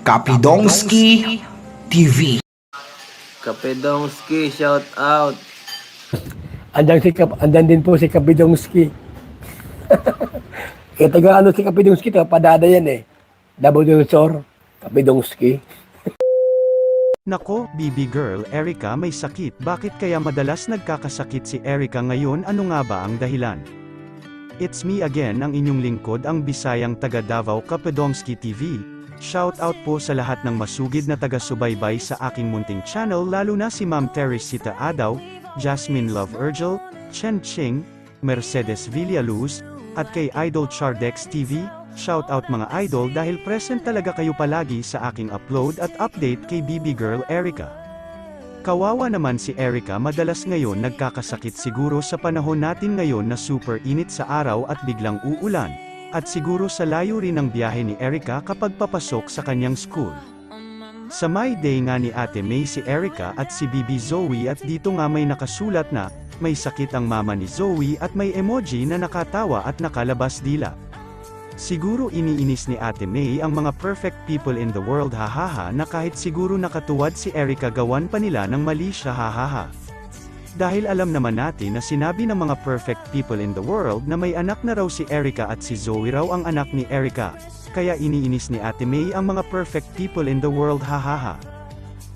Kapidongski TV. Kapedongski, shout out. Andan din po si Kapidongski. Kaya taga ano si Kapidongski, taga Padada yan eh. Nabudunsor, Kapidongski. Nako, BB girl Erica may sakit. Bakit kaya madalas nagkakasakit si Erica ngayon? Ano nga ba ang dahilan? It's me again, ang inyong lingkod, ang Bisayang taga Davao, Kapidongski TV. Shout out po sa lahat ng masugid na taga-subaybay sa aking munting channel, lalo na si Ma'am Teresita Adaw, Jasmine Love Urgel, Chen Ching, Mercedes Villaluz, at kay Idol Chardex TV. Shout out mga idol dahil present talaga kayo palagi sa aking upload at update kay BB Girl Erica. Kawawa naman si Erica, madalas ngayon nagkakasakit, siguro sa panahon natin ngayon na super init sa araw at biglang uulan, at siguro sa layo rin ng biyahe ni Erica kapag papasok sa kanyang school. Sa My Day nga ni Ate May si Erica at si BB Zoe, at dito nga may nakasulat na, may sakit ang mama ni Zoe, at may emoji na nakatawa at nakalabas dila. Siguro iniinis ni Ate May ang mga perfect people in the world, hahaha, na kahit siguro nakatuwad si Erica gawan pa nila ng mali siya, hahaha. Dahil alam naman natin na sinabi ng mga perfect people in the world na may anak na raw si Erica at si Zoe raw ang anak ni Erica, kaya iniinis ni Ate May ang mga perfect people in the world, hahaha.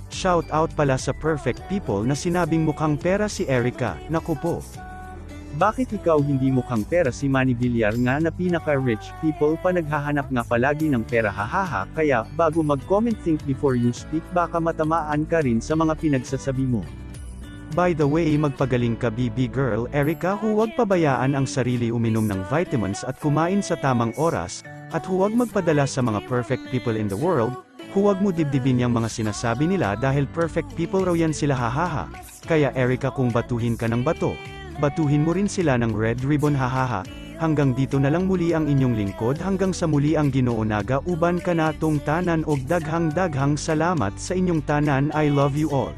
Shout out pala sa perfect people na sinabing mukhang pera si Erica. Naku po. Bakit ikaw hindi mukhang pera? Si Manny Villar nga na pinaka-rich people pa naghahanap nga palagi ng pera, hahaha, kaya bago mag-comment think before you speak, baka matamaan ka rin sa mga pinagsasabi mo. By the way, magpagaling ka BB Girl Erica, huwag pabayaan ang sarili, uminom ng vitamins at kumain sa tamang oras, at huwag magpadala sa mga perfect people in the world. Huwag mo dibdibin yung mga sinasabi nila dahil perfect people raw yan sila, hahaha. Kaya Erica, kung batuhin ka ng bato, batuhin mo rin sila ng red ribbon, hahaha. Hanggang dito na lang muli ang inyong lingkod, hanggang sa muli ang Ginoo naga uban ka na tong tanan, og daghang salamat sa inyong tanan. I love you all.